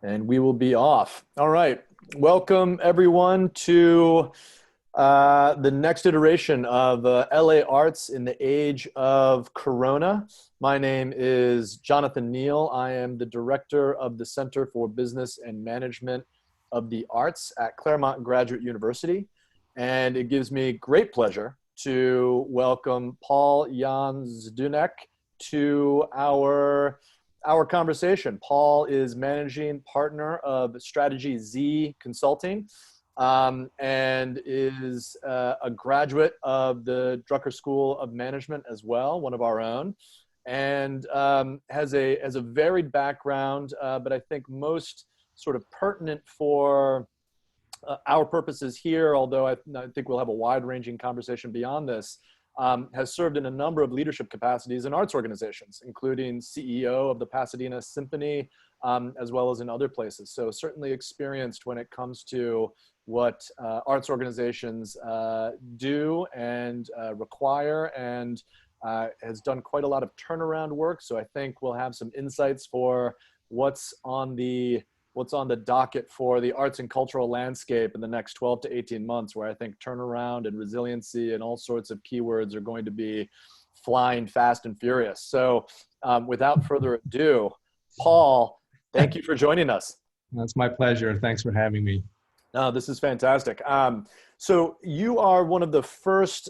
And we will be off. All right. Welcome, everyone, to the next iteration of LA Arts in the age of Corona. My name is Jonathan Neal. I am the director of the Center for Business and Management of the Arts at Claremont Graduate University. And it gives me great pleasure to welcome Paul Jan Zdunek to our conversation. Paul is managing partner of StrategyZ Consulting and is a graduate of the Drucker School of Management as well, one of our own, and has a varied background, but I think most sort of pertinent for our purposes here, although I think we'll have a wide-ranging conversation beyond this, has served in a number of leadership capacities in arts organizations, including CEO of the Pasadena Symphony, as well as in other places. So certainly experienced when it comes to what arts organizations do and require, and has done quite a lot of turnaround work. So I think we'll have some insights for what's on the docket for the arts and cultural landscape in the next 12 to 18 months, where I think turnaround and resiliency and all sorts of keywords are going to be flying fast and furious. So without further ado, Paul, thank you for joining us. That's my pleasure. Thanks for having me. No, this is fantastic. So you are one of the first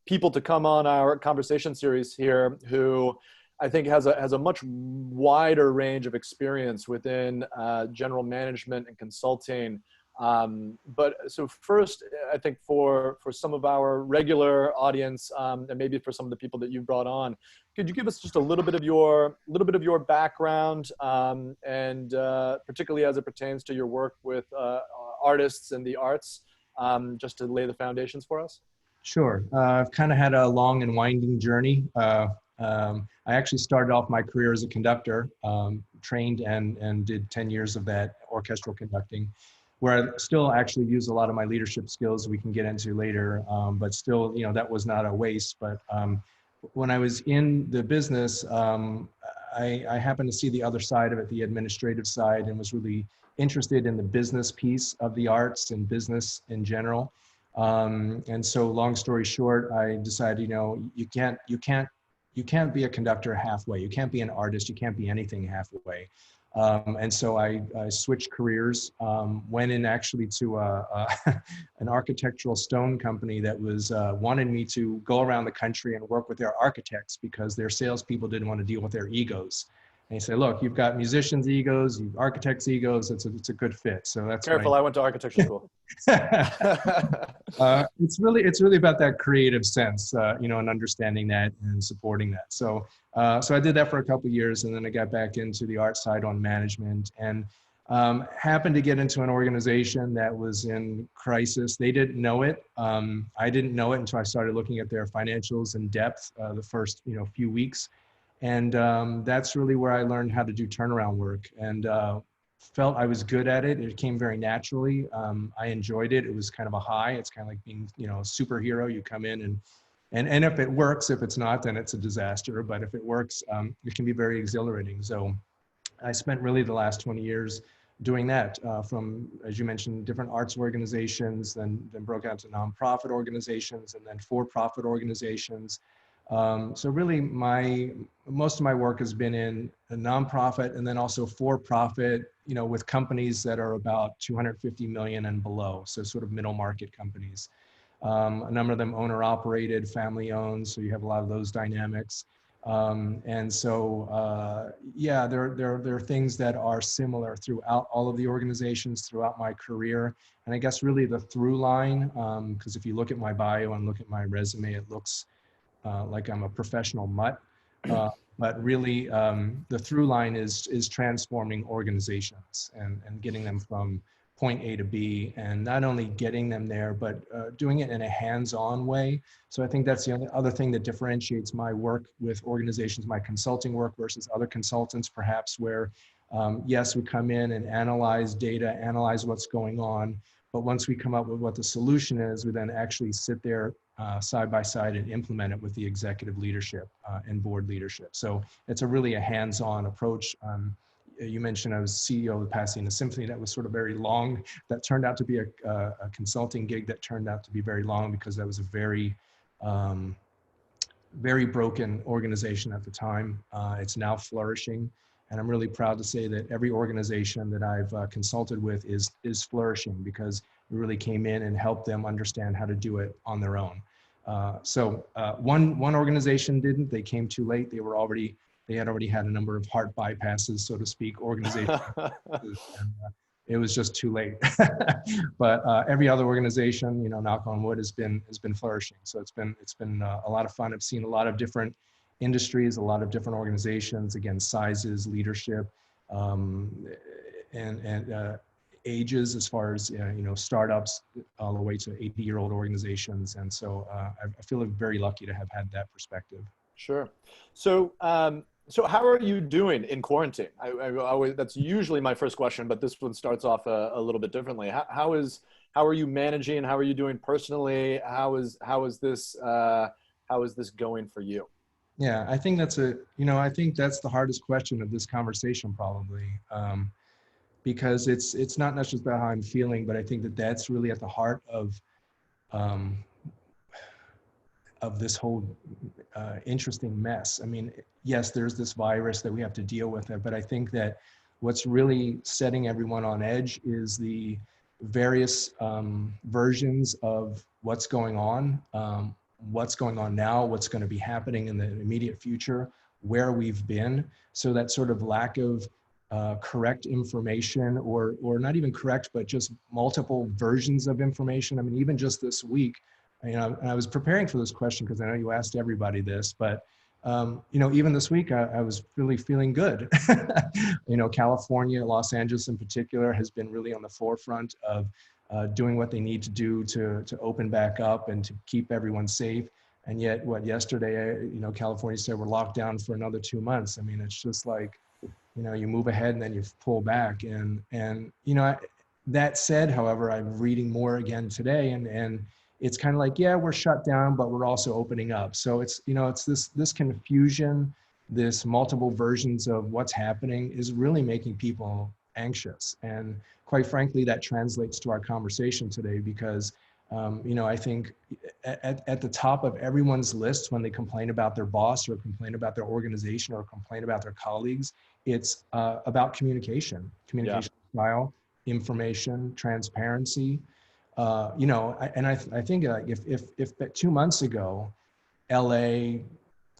people to come on our conversation series here who I think has a much wider range of experience within general management and consulting. But so first, I think for some of our regular audience, and maybe for some of the people that you've brought on, could you give us just a little bit of your background, and particularly as it pertains to your work with artists and the arts, just to lay the foundations for us? Sure. I've kind of had a long and winding journey. I actually started off my career as a conductor, trained and did 10 years of that orchestral conducting, where I still actually use a lot of my leadership skills we can get into later, but still, that was not a waste. But when I was in the business, I happened to see the other side of it, the administrative side, and was really interested in the business piece of the arts and business in general. And so long story short, I decided, you can't be a conductor halfway. You can't be an artist. You can't be anything halfway. And so I switched careers, went in actually to an architectural stone company that was wanted me to go around the country and work with their architects because their salespeople didn't want to deal with their egos. And he said, look, you've got musicians' egos, you've architects' egos, it's a good fit. So that's careful. I went to architecture school. It's really about that creative sense, and understanding that and supporting that. So I did that for a couple of years, and then I got back into the art side on management, and happened to get into an organization that was in crisis. They didn't know it. I didn't know it until I started looking at their financials in depth the first few weeks. And that's really where I learned how to do turnaround work, and felt I was good at it. It came very naturally. I enjoyed it. It was kind of a high. It's kind of like being, a superhero. You come in and if it works, if it's not, then it's a disaster. But if it works, it can be very exhilarating. So I spent really the last 20 years doing that, from, as you mentioned, different arts organizations, then broke out to nonprofit organizations, and then for-profit organizations. So really most of my work has been in a nonprofit and then also for-profit, with companies that are about 250 million and below. So sort of middle market companies. A number of them owner operated, family owned. So you have a lot of those dynamics. And so, there are things that are similar throughout all of the organizations throughout my career. And I guess really the through line, because if you look at my bio and look at my resume, it looks like I'm a professional mutt, but really the through line is transforming organizations and getting them from point A to B, and not only getting them there, but doing it in a hands-on way. So I think that's the other thing that differentiates my work with organizations, my consulting work versus other consultants, perhaps, where yes, we come in and analyze data, analyze what's going on, but once we come up with what the solution is, we then actually sit there side by side and implement it with the executive leadership and board leadership. So it's a really a hands-on approach. you mentioned I was CEO of Pasadena Symphony. That was sort of very long. That turned out to be a consulting gig that turned out to be very long because that was a very, very broken organization at the time. It's now flourishing. And I'm really proud to say that every organization that I've consulted with is flourishing because we really came in and helped them understand how to do it on their own. One organization didn't. They came too late. They had already had a number of heart bypasses, so to speak, organizations. And, it was just too late. But every other organization, you know, knock on wood, has been flourishing. So it's been a lot of fun. I've seen a lot of different industries, a lot of different organizations, again, sizes, leadership, and ages, as far as, you know, startups all the way to 80-year-old organizations. And so I feel very lucky to have had that perspective. Sure. So, so how are you doing in quarantine? That's usually my first question, but this one starts off a little bit differently. How are you managing? How are you doing personally? How is this going for you? Yeah, I think that's I think that's the hardest question of this conversation probably, because it's not just about how I'm feeling, but I think that that's really at the heart um, of this whole interesting mess. I mean, yes, there's this virus that we have to deal with it, but I think that what's really setting everyone on edge is the various versions of what's going on now, what's going to be happening in the immediate future, where we've been. So that sort of lack of correct information, or not even correct, but just multiple versions of information. I mean, even just this week, you know, and I was preparing for this question because I know you asked everybody this, but you know, even this week, I was really feeling good. You know, California, Los Angeles in particular, has been really on the forefront of doing what they need to do to open back up and to keep everyone safe. And yet, yesterday, you know, California said we're locked down for another 2 months. I mean, it's just like, you know, you move ahead and then you pull back. And you know, that said, however, I'm reading more again today, and it's kind of like, yeah, we're shut down, but we're also opening up. So it's, you know, it's this confusion, this multiple versions of what's happening is really making people anxious. And quite frankly, that translates to our conversation today because, you know, I think at the top of everyone's list when they complain about their boss or complain about their organization or complain about their colleagues, it's about communication style, information, transparency. You know, I think if 2 months ago, LA,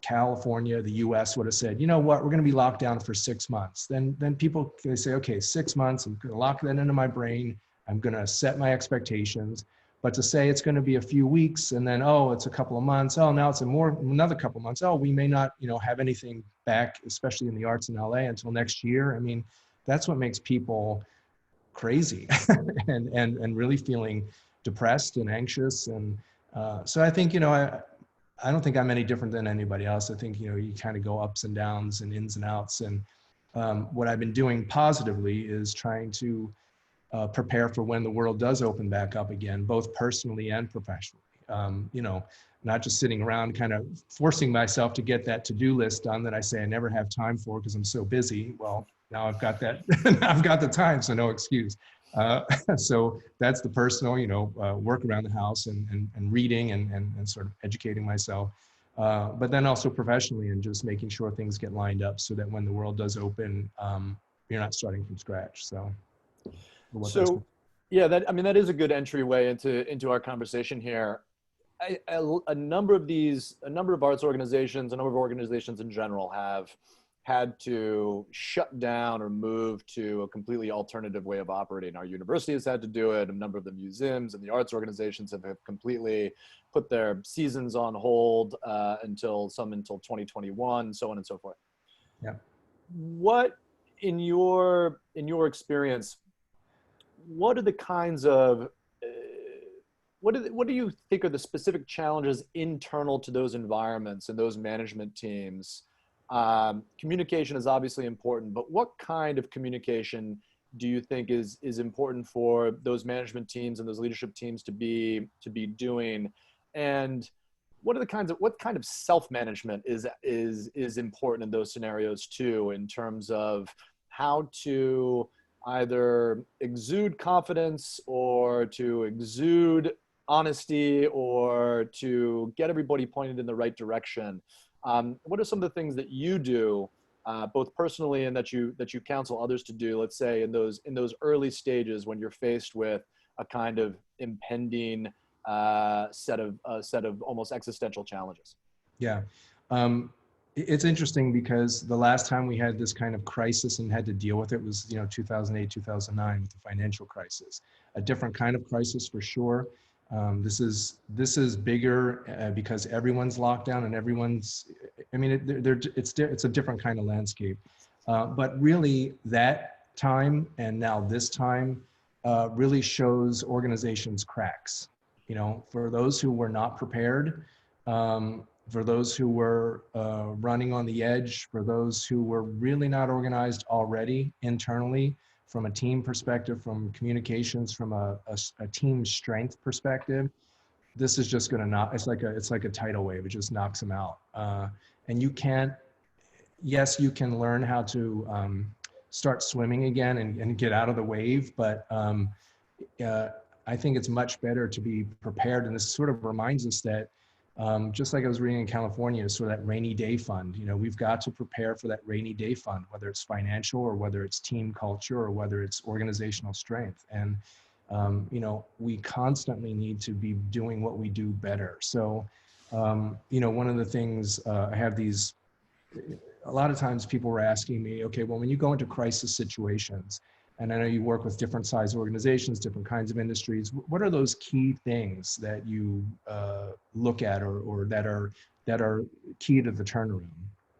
California, the US would have said, you know what, we're going to be locked down for 6 months. Then people, they say, okay, 6 months, I'm going to lock that into my brain. I'm going to set my expectations. But to say it's going to be a few weeks and then, oh, it's a couple of months. Oh, now it's another couple of months. Oh, we may not, you know, have anything back, especially in the arts in LA, until next year. I mean, that's what makes people crazy and really feeling depressed and anxious. And so I think, you know, I don't think I'm any different than anybody else. I think, you know, you kind of go ups and downs and ins and outs. And what I've been doing positively is trying to prepare for when the world does open back up again, both personally and professionally. You know, not just sitting around kind of forcing myself to get that to-do list done that I say I never have time for because I'm so busy. Well, now I've got that, I've got the time, so no excuse. So that's the personal, you know, work around the house and reading and sort of educating myself. But then also professionally and just making sure things get lined up so that when the world does open, you're not starting from scratch. So, yeah, I mean, that is a good entryway into our conversation here. A number of arts organizations, a number of organizations in general have had to shut down or move to a completely alternative way of operating. Our university has had to do it. A number of the museums and the arts organizations have completely put their seasons on hold until 2021, so on and so forth. Yeah. What, in your experience, what are the kinds of what do you think are the specific challenges internal to those environments and those management teams? Communication is obviously important, but what kind of communication do you think is important for those management teams and those leadership teams to be doing? And what kind of self-management is important in those scenarios too, in terms of how to either exude confidence or to exude honesty or to get everybody pointed in the right direction. What are some of the things that you do, both personally and that you counsel others to do? Let's say in those early stages when you're faced with a kind of impending set of almost existential challenges. Yeah. It's interesting because the last time we had this kind of crisis and had to deal with it was, 2008, 2009 with the financial crisis. A different kind of crisis for sure. This is bigger because everyone's locked down and everyone's, I mean, it's a different kind of landscape. But really that time and now this time really shows organizations cracks. For those who were not prepared, for those who were running on the edge, for those who were really not organized already internally, from a team perspective, from communications, from a team strength perspective, this is just going to knock. It's like a tidal wave. It just knocks them out. And you can't. Yes, you can learn how to start swimming again and get out of the wave, but I think it's much better to be prepared. And this sort of reminds us that. Just like I was reading in California, sort of that rainy day fund, we've got to prepare for that rainy day fund, whether it's financial or whether it's team culture or whether it's organizational strength. And, we constantly need to be doing what we do better. So, one of the things I have these, a lot of times people were asking me, okay, well, when you go into crisis situations, and I know you work with different size organizations, different kinds of industries. What are those key things that you look at or that are key to the turnaround?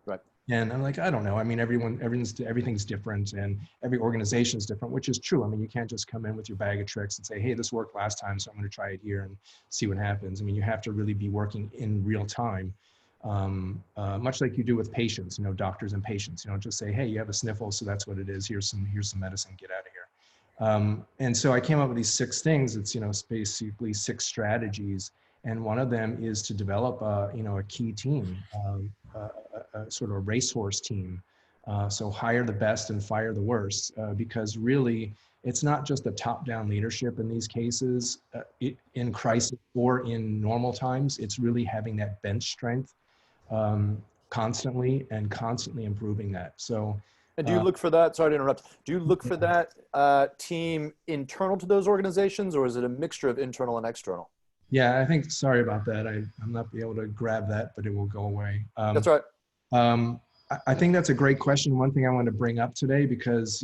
Right. And I'm like, I don't know. I mean, everything's different and every organization is different, which is true. I mean, you can't just come in with your bag of tricks and say, hey, this worked last time, so I'm going to try it here and see what happens. I mean, you have to really be working in real time. Much like you do with patients, doctors and patients, just say, hey, you have a sniffle, so that's what it is. Here's some medicine, get out of here. And so I came up with these 6 things. It's, basically 6 strategies. And one of them is to develop, a key team, a sort of a racehorse team. So hire the best and fire the worst, because really it's not just a top-down leadership in these cases, in crisis or in normal times. It's really having that bench strength. Constantly improving that. So, and do you look for that? Sorry to interrupt. Do you look for that team internal to those organizations, or is it a mixture of internal and external? Yeah, I think. Sorry about that. I'm not be able to grab that, but it will go away. That's right. I think that's a great question. One thing I want to bring up today, because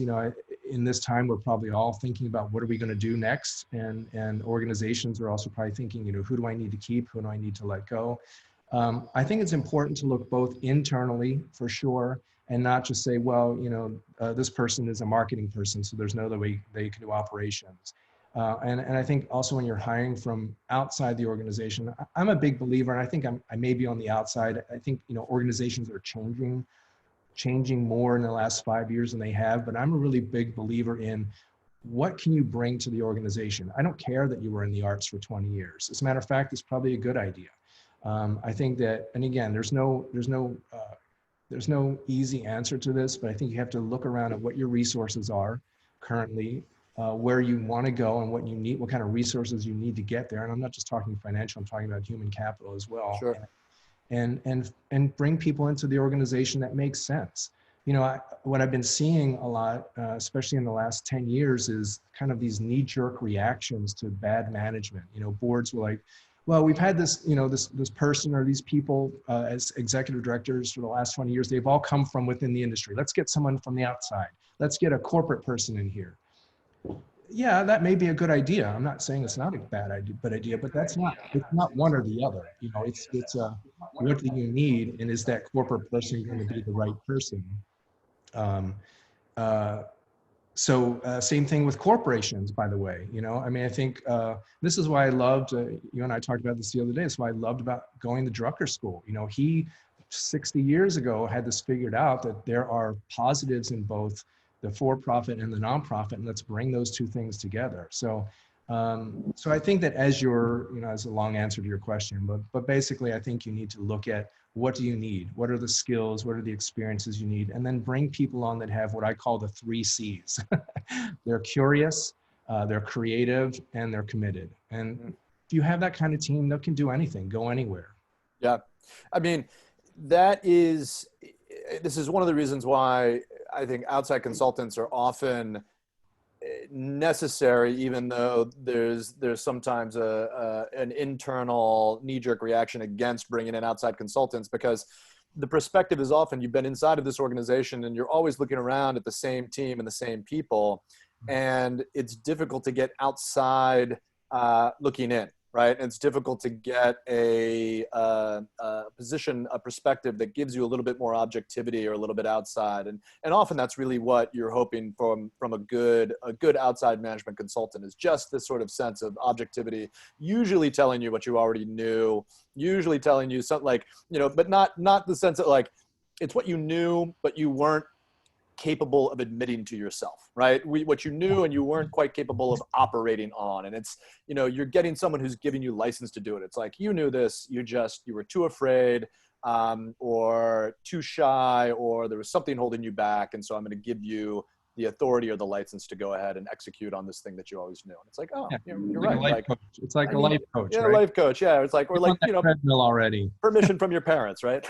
in this time we're probably all thinking about what are we going to do next, and organizations are also probably thinking, who do I need to keep, who do I need to let go. I think it's important to look both internally for sure, and not just say, well, this person is a marketing person, so there's no other way they can do operations. And I think also when you're hiring from outside the organization, I'm a big believer, and I think I may be on the outside. I think, organizations are changing more in the last 5 years than they have, but I'm a really big believer in what can you bring to the organization? I don't care that you were in the arts for 20 years. As a matter of fact, it's probably a good idea. I think that, and again, there's no easy answer to this, but I think you have to look around at what your resources are currently, where you want to go and what you need, what kind of resources you need to get there. And I'm not just talking financial, I'm talking about human capital as well. Sure. And bring people into the organization that makes sense. What I've been seeing a lot, especially in the last 10 years, is kind of these knee-jerk reactions to bad management. Boards were like, well, we've had this, this person or these people as executive directors for the last 20 years. They've all come from within the industry. Let's get someone from the outside. Let's get a corporate person in here. Yeah, that may be a good idea. I'm not saying it's not a bad idea, but it's not one or the other. It's what do you need, and is that corporate person going to be the right person? So same thing with corporations, by the way. I think this is why I loved, you and I talked about this the other day, it's why I loved about going to Drucker School. He 60 years ago had this figured out, that there are positives in both the for-profit and the nonprofit, and let's bring those two things together. So I think that as a long answer to your question, but basically I think you need to look at what do you need? What are the skills? What are the experiences you need? And then bring people on that have what I call the 3 C's. They're curious, they're creative, and they're committed. And if you have that kind of team, that can do anything, go anywhere. Yeah. I mean, this is one of the reasons why I think outside consultants are often necessary, even though there's sometimes an internal knee-jerk reaction against bringing in outside consultants, because the perspective is often you've been inside of this organization and you're always looking around at the same team and the same people, and it's difficult to get outside looking in, right? And it's difficult to get a position, a perspective that gives you a little bit more objectivity or a little bit outside. And often that's really what you're hoping from a good outside management consultant, is just this sort of sense of objectivity, usually telling you what you already knew, usually telling you something like, but not the sense that like, it's what you knew, but you weren't capable of admitting to yourself, right? What you knew and you weren't quite capable of operating on. And it's, you're getting someone who's giving you license to do it. It's like, you knew this, you were too afraid, or too shy, or there was something holding you back. And so I'm going to give you the authority or the license to go ahead and execute on this thing that you always knew. And it's like, oh, Yeah, you're like right. a life coach. It's like a life coach, yeah, right? life coach. Yeah. It's like, or like, treadmill already. permission from your parents, right?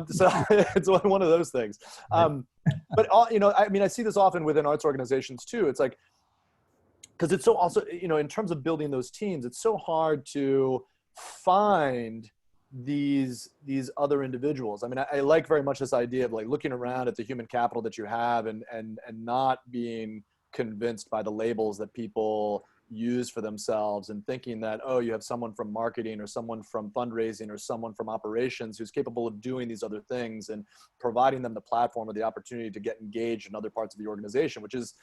So it's one of those things. But I see this often within arts organizations too. It's like, because it's so also, in terms of building those teams, it's so hard to find these other individuals. I mean, I like very much this idea of like looking around at the human capital that you have and not being convinced by the labels that people use for themselves, and thinking that, oh, you have someone from marketing or someone from fundraising or someone from operations who's capable of doing these other things and providing them the platform or the opportunity to get engaged in other parts of the organization, which is,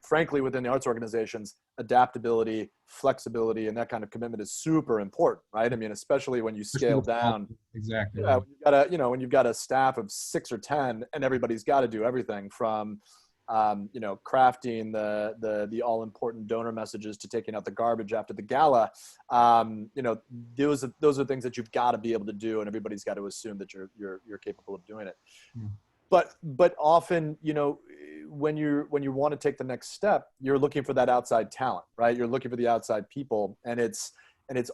frankly, within the arts organizations, adaptability, flexibility, and that kind of commitment is super important, right? I mean, especially when you scale down. Exactly. Yeah, when you've got a staff of 6 or 10 and everybody's got to do everything from crafting the all important donor messages to taking out the garbage after the gala. Those are things that you've got to be able to do, and everybody's got to assume that you're capable of doing it. But often, when you want to take the next step, you're looking for that outside talent, right? You're looking for the outside people, and it's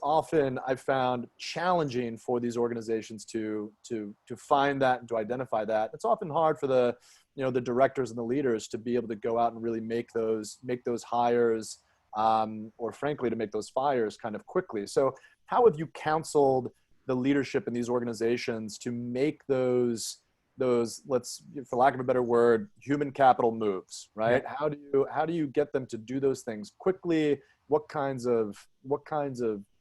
often, I've found, challenging for these organizations to find that and to identify that. It's often hard for the directors and the leaders to be able to go out and really make those hires, or frankly, to make those fires kind of quickly. So how have you counseled the leadership in these organizations to make those, let's, for lack of a better word, human capital moves, right? Yeah. How do you get them to do those things quickly? What kinds of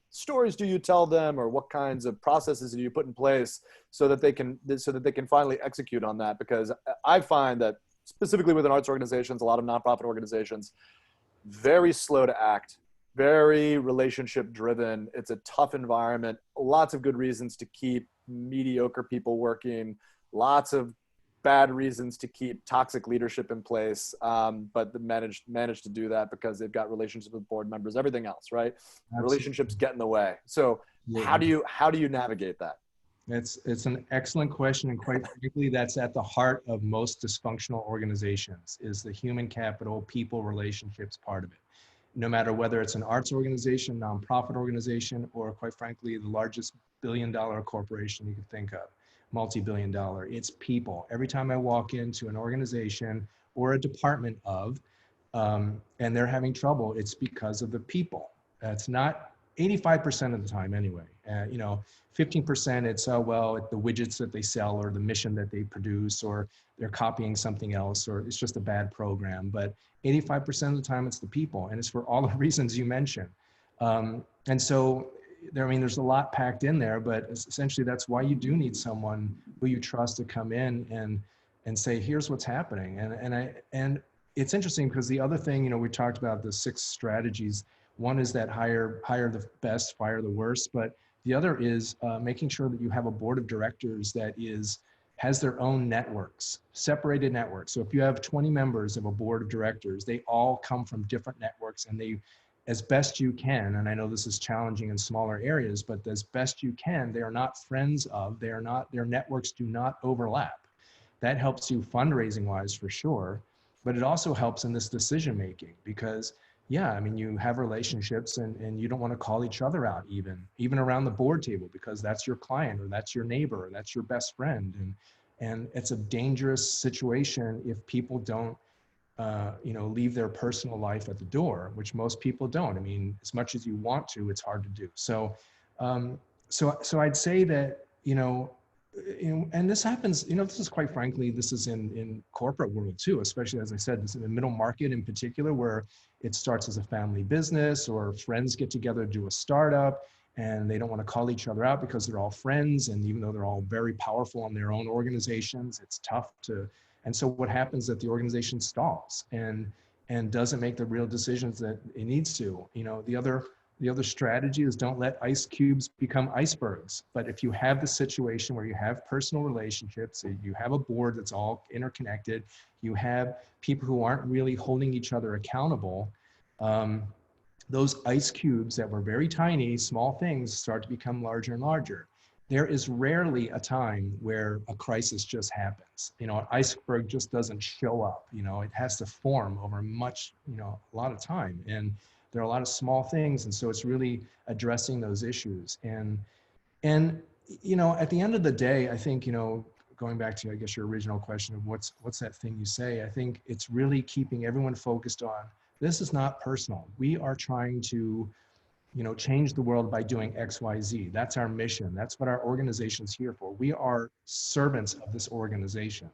stories do you tell them, or what kinds of processes do you put in place so that they can finally execute on that? Because I find that specifically within arts organizations, a lot of nonprofit organizations, very slow to act, very relationship driven. It's a tough environment, lots of good reasons to keep mediocre people working, lots of bad reasons to keep toxic leadership in place, but they managed to do that because they've got relationships with board members, everything else, right? Absolutely. Relationships get in the way. So how do you navigate that? It's an excellent question, and quite frankly, that's at the heart of most dysfunctional organizations, is the human capital, people relationships part of it. No matter whether it's an arts organization, nonprofit organization, or quite frankly, the largest billion-dollar corporation you could think of, multi-billion-dollar, it's people. Every time I walk into an organization or a department of, and they're having trouble, it's because of the people. That's not 85% of the time anyway. 15% it's, the widgets that they sell, or the mission that they produce, or they're copying something else, or it's just a bad program. But 85% of the time it's the people, and it's for all the reasons you mentioned. And so, there's a lot packed in there, but essentially that's why you do need someone who you trust to come in and say, here's what's happening. And it's interesting because the other thing, we talked about the 6 strategies. One is that hire the best, fire the worst, but the other is making sure that you have a board of directors that has their own networks, separated networks. So if you have 20 members of a board of directors, they all come from different networks, and as best you can, and I know this is challenging in smaller areas, but as best you can, they are not friends of, they are not, their networks do not overlap. That helps you fundraising wise for sure, but it also helps in this decision making because yeah, I mean, you have relationships and you don't want to call each other out even around the board table because that's your client or that's your neighbor or that's your best friend. And it's a dangerous situation if people don't, leave their personal life at the door, which most people don't. I mean, as much as you want to, it's hard to do. So I'd say that, and this happens, this is quite frankly, this is in corporate world too, especially as I said, this in the middle market in particular, where it starts as a family business or friends get together to do a startup and they don't want to call each other out because they're all friends. And even though they're all very powerful in their own organizations, it's tough to, and so what happens is that the organization stalls and doesn't make the real decisions that it needs to. The other strategy is don't let ice cubes become icebergs. But if you have the situation where you have personal relationships, you have a board that's all interconnected, you have people who aren't really holding each other accountable, those ice cubes that were very tiny, small things start to become larger and larger. There is rarely a time where a crisis just happens. An iceberg just doesn't show up. It has to form over a lot of time. And there are a lot of small things. And so it's really addressing those issues. And at the end of the day, I think, going back to, I guess, your original question of what's that thing you say, I think it's really keeping everyone focused on, this is not personal. We are trying to, change the world by doing X, Y, Z. That's our mission. That's what our organization's here for. We are servants of this organization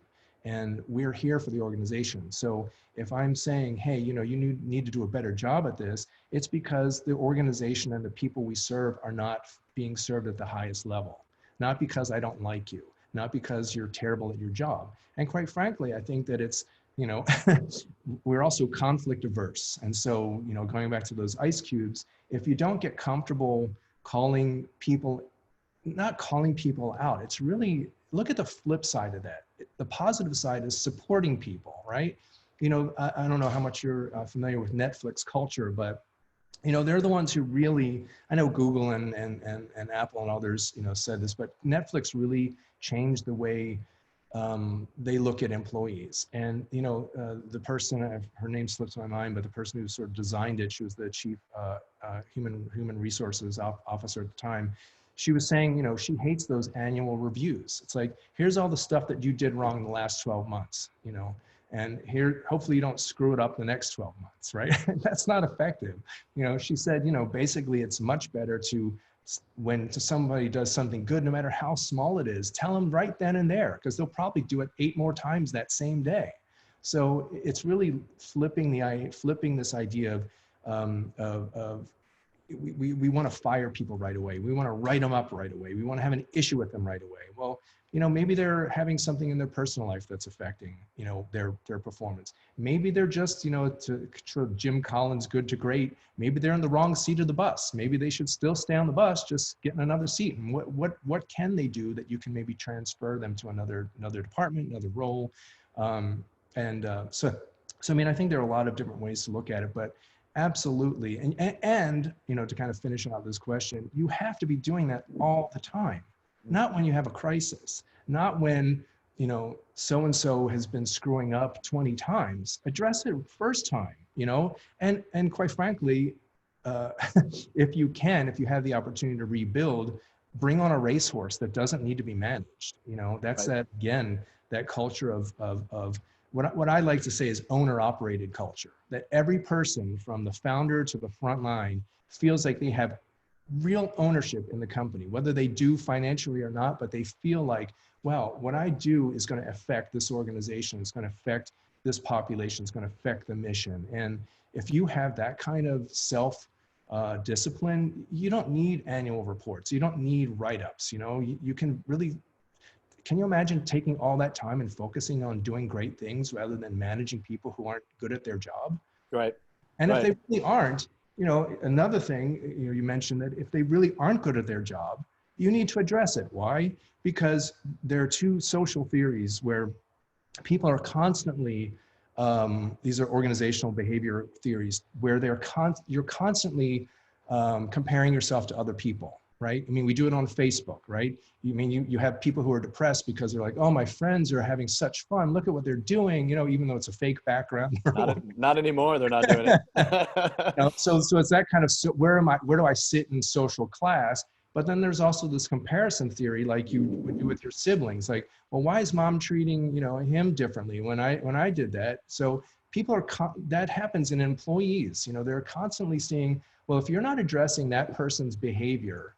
and we're here for the organization. So if I'm saying, hey, you need to do a better job at this, it's because the organization and the people we serve are not being served at the highest level. Not because I don't like you, not because you're terrible at your job. And quite frankly, I think that it's, we're also conflict averse. And so, going back to those ice cubes, if you don't get comfortable not calling people out, it's really, look at the flip side of that. The positive side is supporting people, right? I don't know how much you're familiar with Netflix culture, but they're the ones who really, I know Google and Apple and others, said this, but Netflix really changed the way they look at employees. And, the person, her name slips my mind, but the person who sort of designed it, she was the chief human resources officer at the time. She was saying, she hates those annual reviews. It's like, here's all the stuff that you did wrong in the last 12 months, and here, hopefully you don't screw it up the next 12 months, right? That's not effective. She said, basically it's much better to, when somebody does something good, no matter how small it is, tell them right then and there, because they'll probably do it 8 more times that same day. So it's really flipping this idea of we want to fire people right away. We want to write them up right away. We want to have an issue with them right away. Well, maybe they're having something in their personal life that's affecting, their performance. Maybe they're just, to Jim Collins' Good to Great, maybe they're in the wrong seat of the bus. Maybe they should still stay on the bus, just get in another seat. And what can they do that you can maybe transfer them to another department, another role? So I mean, I think there are a lot of different ways to look at it, but absolutely. And to kind of finish out this question, you have to be doing that all the time. Not when you have a crisis, not when, so-and-so has been screwing up 20 times. Address it first time, and quite frankly, if you have the opportunity to rebuild, bring on a racehorse that doesn't need to be managed. That's right. that culture of what I like to say is owner-operated culture, that every person from the founder to the front line feels like they have real ownership in the company, whether they do financially or not, but they feel like, well, what I do is going to affect this organization, it's going to affect this population, it's going to affect the mission. And if you have that kind of self-discipline, you don't need annual reports, you don't need write-ups, you can really, can you imagine taking all that time and focusing on doing great things rather than managing people who aren't good at their job? Right. And if they really aren't, another thing, you mentioned that if they really aren't good at their job, you need to address it. Why? Because there are 2 social theories where people are constantly these are organizational behavior theories where you're constantly comparing yourself to other people, right? I mean, we do it on Facebook, right? You have people who are depressed because they're like, oh, my friends are having such fun. Look at what they're doing, you know, even though it's a fake background. Not anymore. They're not doing it. You know, so it's that kind of, where do I sit in social class? But then there's also this comparison theory, like you would do with your siblings. Like, well, why is mom treating, you know, him differently when I did that? So people are, that happens in employees. You know, they're constantly seeing, well, if you're not addressing that person's behavior,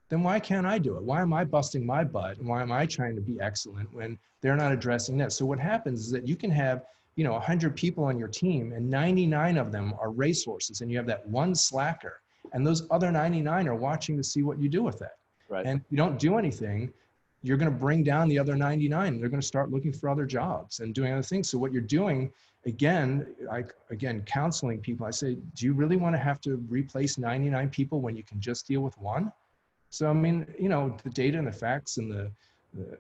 then why can't I do it? Why am I busting my butt? And why am I trying to be excellent when they're not addressing that? So what happens is that you can have, you know, 100 people on your team and 99 of them are racehorses, and you have that one slacker. And those other 99 are watching to see what you do with that. Right. And if you don't do anything, you're going to bring down the other 99. They're going to start looking for other jobs and doing other things. So what you're doing, again, counseling people, I say, do you really want to have to replace 99 people when you can just deal with one? So, I mean, you know, the data and the facts and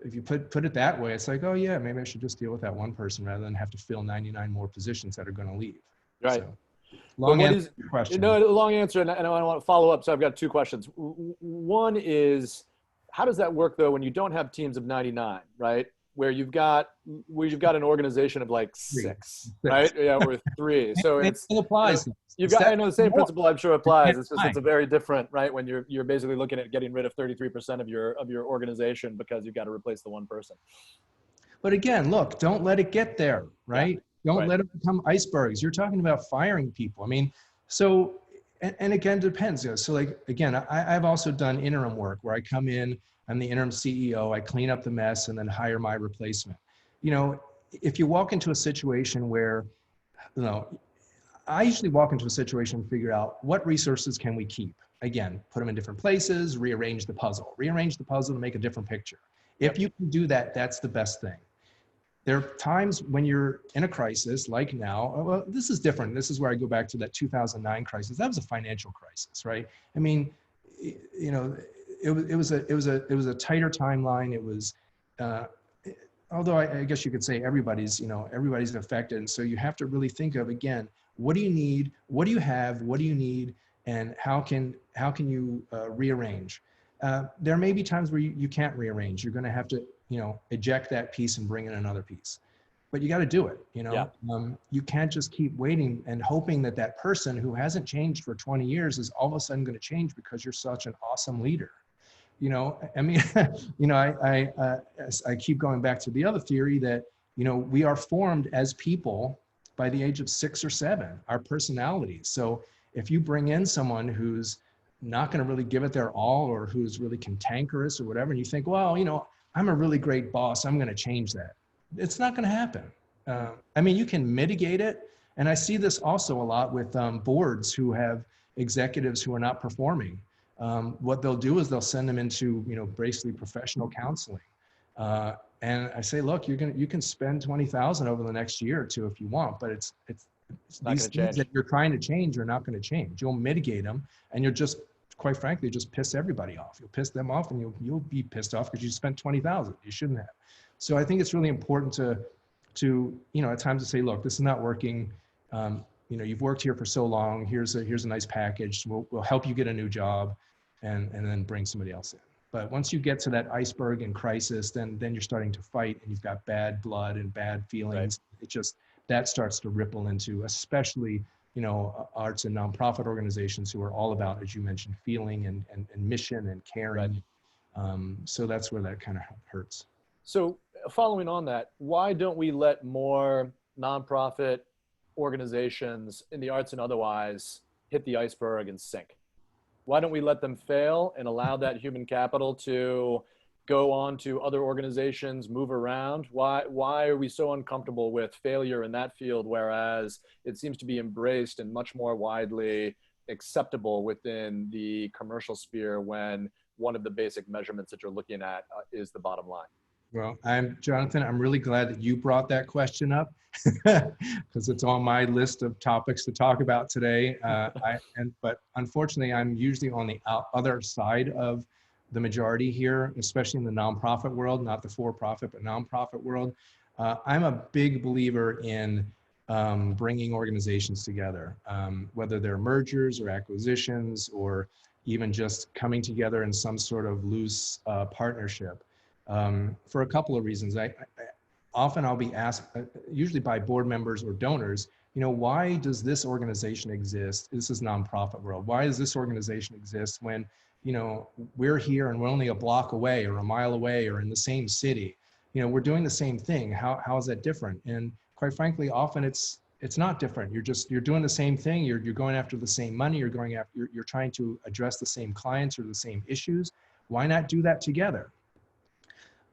if you put it that way, it's like, oh yeah, maybe I should just deal with that one person rather than have to fill 99 more positions that are going to leave. Right. So, long answer question. No, long answer, and I want to follow up. So I've got two questions. One is, how does that work though when you don't have teams of 99, right? Where you've got an organization of like six. Right? Yeah, or three. So it applies. I know the same principle. I'm sure applies. It's just it's a very different, right? When you're basically looking at getting rid of 33% of your organization because you've got to replace the one person. But again, look, don't let it get there, right? Yeah. Don't let it become icebergs. You're talking about firing people. I mean, so, and again, it depends. So like, again, I've also done interim work where I come in, I'm the interim CEO, I clean up the mess and then hire my replacement. You know, if you walk into a situation where, you know, I usually walk into a situation and figure out what resources can we keep? Again, put them in different places, rearrange the puzzle to make a different picture. If you can do that, that's the best thing. There are times when you're in a crisis, like now. Well, this is different. This is where I go back to that 2009 crisis. That was a financial crisis, right? I mean, you know, it was a tighter timeline. It was, although I guess you could say everybody's affected. And so you have to really think of, again, what do you need? What do you have? What do you need? And how can you rearrange? There may be times where you can't rearrange. You're going to have to, you know, eject that piece and bring in another piece, but you got to do it. You know, you can't just keep waiting and hoping that that person who hasn't changed for 20 years is all of a sudden going to change because you're such an awesome leader. You know, I mean, you know, I keep going back to the other theory that, you know, we are formed as people by the age of 6 or 7, our personalities. So if you bring in someone who's not going to really give it their all, or who's really cantankerous or whatever, and you think, well, you know, I'm a really great boss, I'm going to change that. It's not going to happen. I mean, you can mitigate it. And I see this also a lot with boards who have executives who are not performing. What they'll do is they'll send them into, you know, basically professional counseling. And I say, look, you can spend $20,000 over the next year or two if you want, but it's these things that you're trying to change are not going to change. You'll mitigate them, and you'll just, quite frankly, just piss everybody off. You'll piss them off, and you'll be pissed off because you spent $20,000. You shouldn't have. So I think it's really important to you know, at times to say, look, this is not working. You know, you've worked here for so long. Here's a nice package. We'll help you get a new job, and then bring somebody else in. But once you get to that iceberg and crisis, then you're starting to fight, and you've got bad blood and bad feelings. Right. It just, that starts to ripple into, especially, you know, arts and nonprofit organizations who are all about, as you mentioned, feeling and mission and caring. Right. So that's where that kind of hurts. So following on that, why don't we let more nonprofit organizations in the arts and otherwise hit the iceberg and sink? Why don't we let them fail and allow that human capital to go on to other organizations, move around? Why are we so uncomfortable with failure in that field, whereas it seems to be embraced and much more widely acceptable within the commercial sphere when one of the basic measurements that you're looking at is the bottom line? Well, Jonathan, I'm really glad that you brought that question up because it's on my list of topics to talk about today. But unfortunately, I'm usually on the other side of the majority here, especially in the nonprofit world, not the for-profit, but nonprofit world. I'm a big believer in bringing organizations together, whether they're mergers or acquisitions or even just coming together in some sort of loose partnership, for a couple of reasons. Often I'll be asked, usually by board members or donors, why does this organization exist? This is nonprofit world. Why does this organization exist when, we're here and we're only a block away or a mile away or in the same city? We're doing the same thing. How is that different? And quite frankly, often it's not different. You're doing the same thing. You're going after the same money. You're trying to address the same clients or the same issues. Why not do that together?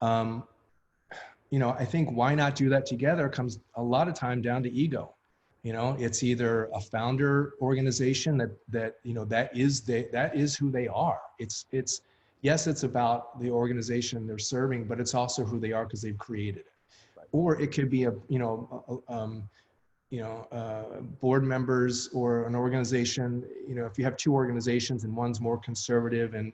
I think why not do that together comes a lot of time down to ego. It's either a founder organization that is who they are. Yes, it's about the organization they're serving, but it's also who they are because they've created it. Or it could be board members or an organization. If you have two organizations and one's more conservative and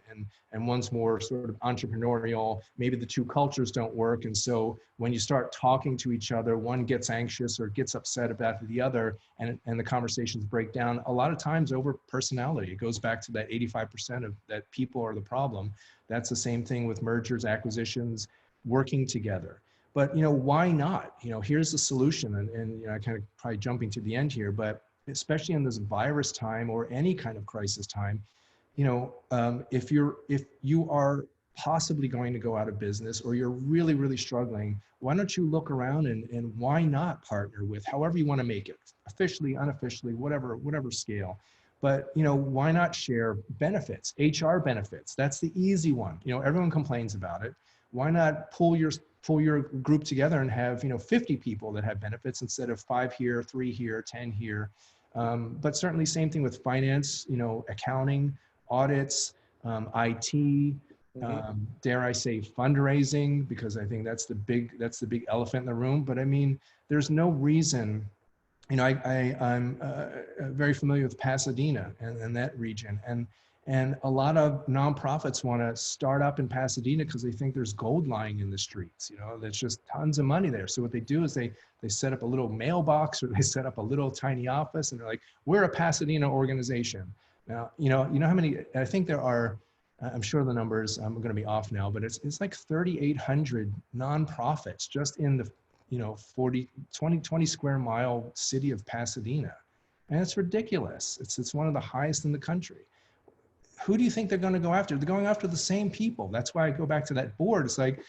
one's more sort of entrepreneurial, maybe the two cultures don't work. And so when you start talking to each other, one gets anxious or gets upset about the other, and the conversations break down a lot of times over personality. It goes back to that 85% of that people are the problem. That's the same thing with mergers, acquisitions, working together. But, why not? Here's the solution. And I kind of probably jumping to the end here, but especially in this virus time or any kind of crisis time, if you are possibly going to go out of business or you're really, really struggling, why don't you look around and why not partner with, however you want to make it, officially, unofficially, whatever scale. But, why not share benefits, HR benefits? That's the easy one. Everyone complains about it. Why not pull your group together and have 50 people that have benefits instead of 5 here, 3 here, 10 here. But certainly same thing with finance, accounting, audits, IT, dare I say fundraising, because I think that's the big elephant in the room. But I mean, there's no reason. I'm very familiar with Pasadena and that region, and a lot of nonprofits want to start up in Pasadena because they think there's gold lying in the streets. There's just tons of money there. So what they do is they set up a little mailbox or they set up a little tiny office, and they're like, we're a Pasadena organization. Now, you know how many, I think there are, I'm sure the numbers, I'm going to be off now, but it's like 3,800 nonprofits just in the 20 square mile city of Pasadena. And it's ridiculous. It's one of the highest in the country. Who do you think they're going to go after? They're going after the same people. That's why I go back to that board. It's like,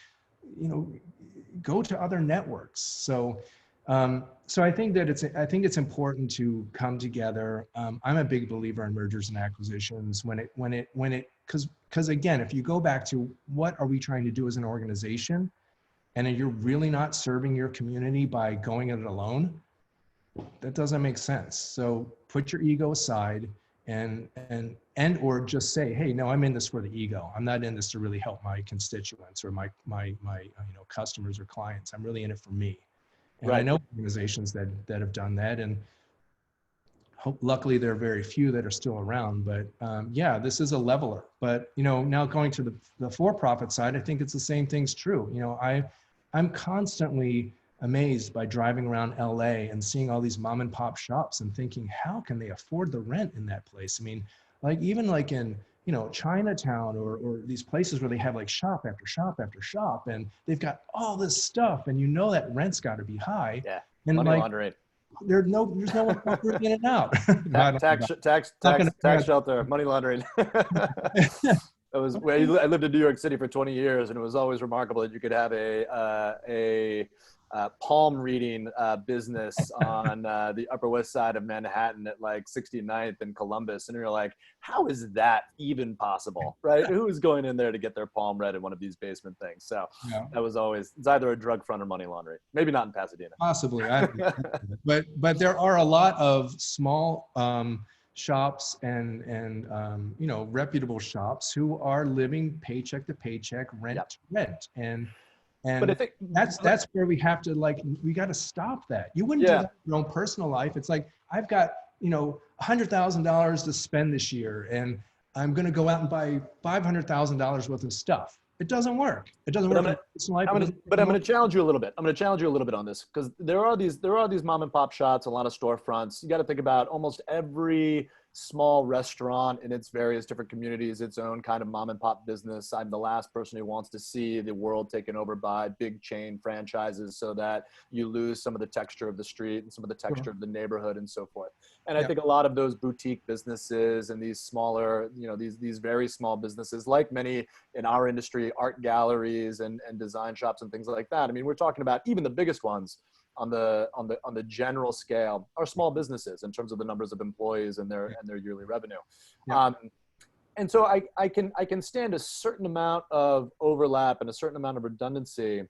go to other networks. So I think that it's important to come together. I'm a big believer in mergers and acquisitions because again, if you go back to what are we trying to do as an organization, and you're really not serving your community by going it alone, that doesn't make sense. So put your ego aside and or just say, hey, no, I'm in this for the ego. I'm not in this to really help my constituents or my customers or clients. I'm really in it for me. And right. I know organizations that have done that, and luckily there are very few that are still around. But yeah, this is a leveler. But now going to the for-profit side, I think it's the same thing's true. I'm constantly amazed by driving around LA and seeing all these mom and pop shops and thinking, how can they afford the rent in that place? I mean, even in Chinatown or these places where they have like shop after shop after shop, and they've got all this stuff, and that rent's got to be high. Yeah, and money laundering. There's no one operating in and out. tax shelter, money laundering. I lived in New York City for 20 years, and it was always remarkable that you could have a palm reading business on the Upper West Side of Manhattan at like 69th and Columbus, and you're like, how is that even possible, right? Who is going in there to get their palm read in one of these basement things? So yeah. That was always, it's either a drug front or money laundering. Maybe not in Pasadena. Possibly, but there are a lot of small shops and reputable shops who are living paycheck to paycheck, rent to rent, and but I think that's where we have to we got to stop that. You wouldn't do that in your own personal life. It's like, I've got $100,000 to spend this year, and I'm going to go out and buy $500,000 worth of stuff. It doesn't work. It doesn't But work in personal life. It doesn't work I'm in gonna challenge you a little bit. I'm gonna challenge you a little bit on this because there are these mom and pop shops, a lot of storefronts. You got to think about almost every small restaurant in its various different communities, its own kind of mom and pop business. I'm the last person who wants to see the world taken over by big chain franchises so that you lose some of the texture of the street and some of the texture of the neighborhood and so forth. And I think a lot of those boutique businesses and these smaller, these very small businesses, like many in our industry, art galleries and design shops and things like that. I mean, we're talking about even the biggest ones on the general scale are small businesses in terms of the numbers of employees and their yearly revenue. Yeah. And so I can stand a certain amount of overlap and a certain amount of redundancy,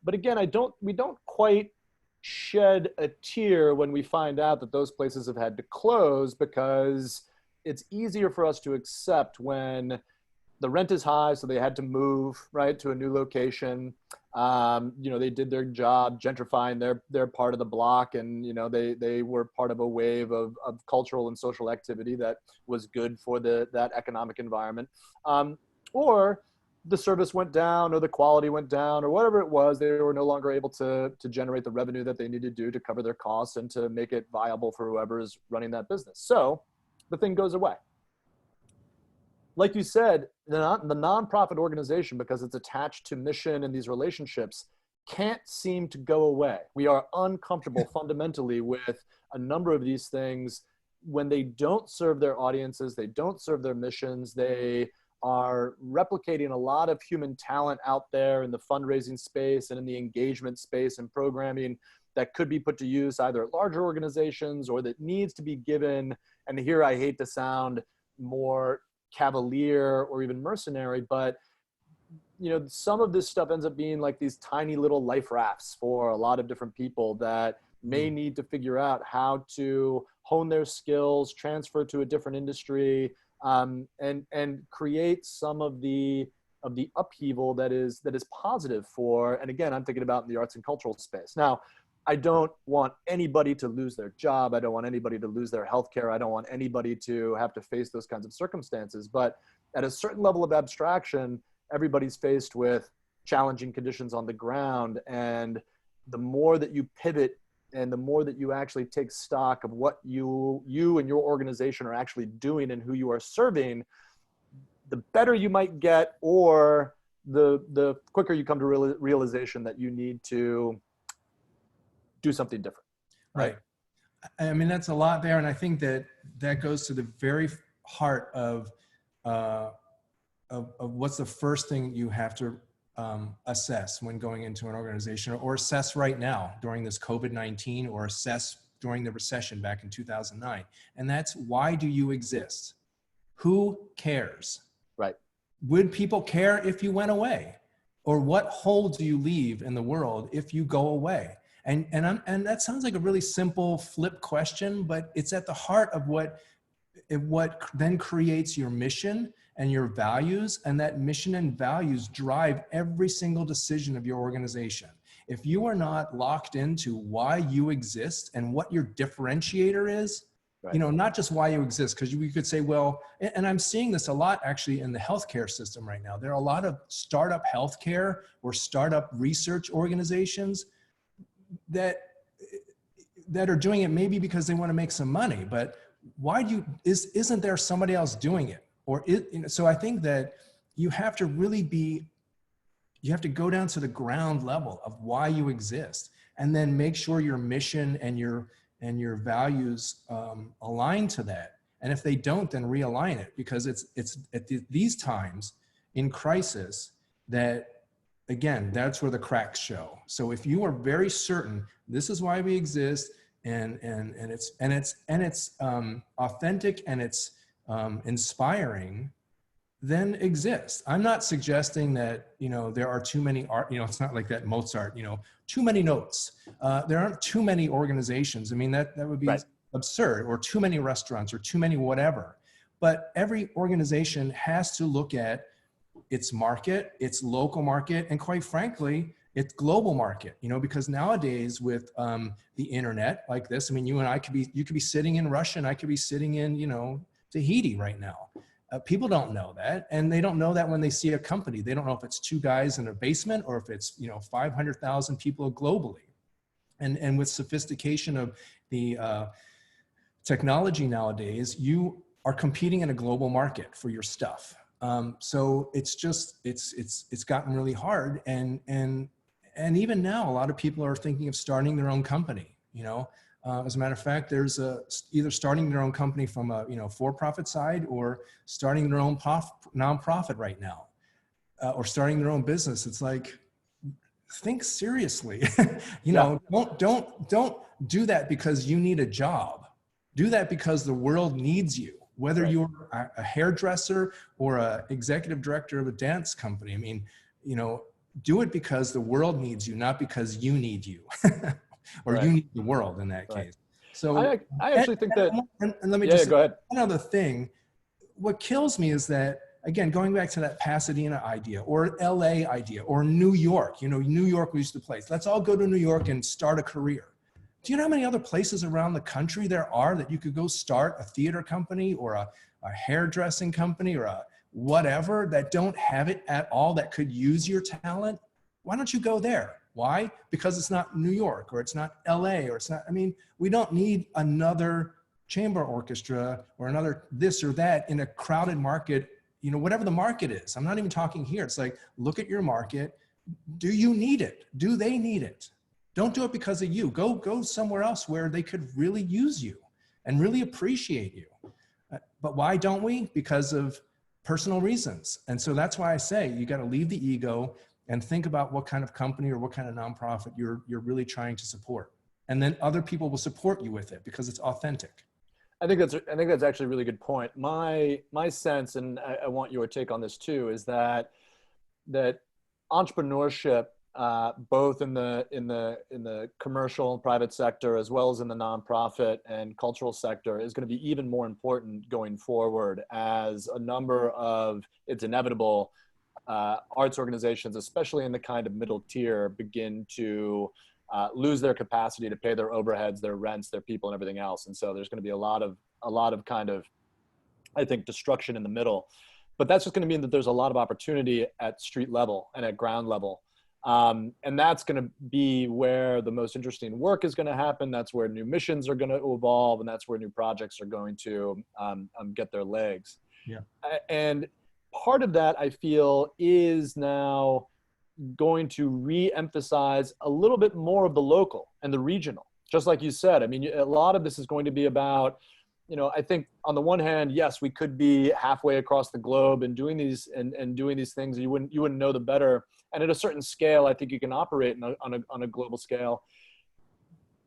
but again, we don't quite shed a tear when we find out that those places have had to close, because it's easier for us to accept when the rent is high, so they had to move right to a new location. They did their job gentrifying their part of the block, and they were part of a wave of cultural and social activity that was good for that economic environment. Or the service went down, or the quality went down, or whatever it was. They were no longer able to generate the revenue that they needed to do to cover their costs and to make it viable for whoever is running that business. So the thing goes away. Like you said, the nonprofit organization, because it's attached to mission and these relationships, can't seem to go away. We are uncomfortable fundamentally with a number of these things when they don't serve their audiences, they don't serve their missions, they are replicating a lot of human talent out there in the fundraising space and in the engagement space and programming that could be put to use either at larger organizations or that needs to be given. And here I hate to sound more cavalier or even mercenary, but some of this stuff ends up being like these tiny little life rafts for a lot of different people that may need to figure out how to hone their skills, transfer to a different industry, and create some of the upheaval that is positive for. And again, I'm thinking about in the arts and cultural space. Now, I don't want anybody to lose their job. I don't want anybody to lose their healthcare. I don't want anybody to have to face those kinds of circumstances. But at a certain level of abstraction, everybody's faced with challenging conditions on the ground. And the more that you pivot and the more that you actually take stock of what you and your organization are actually doing and who you are serving, the better you might get, or the quicker you come to realization that you need to do something different. Right. I mean, that's a lot there. And I think that goes to the very heart of what's the first thing you have to assess when going into an organization, or assess right now during this COVID-19, or assess during the recession back in 2009. And that's, why do you exist? Who cares? Right. Would people care if you went away? Or what hole do you leave in the world if you go away? And that sounds like a really simple flip question, but it's at the heart of what then creates your mission and your values, and that mission and values drive every single decision of your organization. If you are not locked into why you exist and what your differentiator is, right, not just why you exist, because you could say, well, and I'm seeing this a lot actually in the healthcare system right now. There are a lot of startup healthcare or startup research organizations that are doing it maybe because they want to make some money, but isn't there somebody else doing it? So I think that you have to you have to go down to the ground level of why you exist, and then make sure your mission and your values align to that. And if they don't, then realign it, because it's at these times in crisis that, again, that's where the cracks show. So if you are very certain this is why we exist, and it's authentic and it's inspiring, then exist. I'm not suggesting that there are too many art. It's not like that Mozart. Too many notes. There aren't too many organizations. I mean, that would be right, absurd, or too many restaurants, or too many whatever. But every organization has to look at its market, its local market, and quite frankly, its global market, because nowadays with the internet like this, I mean, you and I you could be sitting in Russia, and I could be sitting in, Tahiti right now. People don't know that, and they don't know that when they see a company. They don't know if it's two guys in a basement or if it's 500,000 people globally. And with sophistication of the technology nowadays, you are competing in a global market for your stuff. So it's gotten really hard, and even now, a lot of people are thinking of starting their own company. As a matter of fact, there's either starting their own company from a for-profit side, or starting their own nonprofit right now, or starting their own business. It's like, think seriously. Don't do that because you need a job. Do that because the world needs you. Whether you're a hairdresser or a executive director of a dance company. I mean, do it because the world needs you, not because you need you. Or you need the world in that case. So I actually think that, and let me just say go ahead. one other thing. What kills me is that, again, going back to that Pasadena idea or LA idea or New York, New York was the place. Let's all go to New York and start a career. Do you know how many other places around the country there are that you could go start a theater company or a hairdressing company or a whatever that don't have it at all, that could use your talent? Why don't you go there? Why? Because it's not New York, or it's not LA, or it's not, we don't need another chamber orchestra or another this or that in a crowded market, whatever the market is. I'm not even talking here. It's like, look at your market. Do you need it? Do they need it? Don't do it because of you. Go somewhere else where they could really use you and really appreciate you. But why don't we? Because of personal reasons. And so that's why I say you got to leave the ego and think about what kind of company or what kind of nonprofit you're really trying to support. And then other people will support you with it because it's authentic. I think that's actually a really good point. My sense, and I want your take on this too, is that entrepreneurship, both in the commercial and private sector, as well as in the nonprofit and cultural sector, is going to be even more important going forward, as a number of, it's inevitable, arts organizations, especially in the kind of middle tier, begin to lose their capacity to pay their overheads, their rents, their people, and everything else. And so there's going to be a lot of kind of, I think, destruction in the middle. But that's just going to mean that there's a lot of opportunity at street level and at ground level. And that's going to be where the most interesting work is going to happen. That's where new missions are going to evolve, and that's where new projects are going to get their legs. Yeah. And part of that, I feel, is now going to re-emphasize a little bit more of the local and the regional. Just like you said, a lot of this is going to be about, I think on the one hand, yes, we could be halfway across the globe and doing these and doing these things. You wouldn't know the better. And at a certain scale, I think you can operate on a global scale.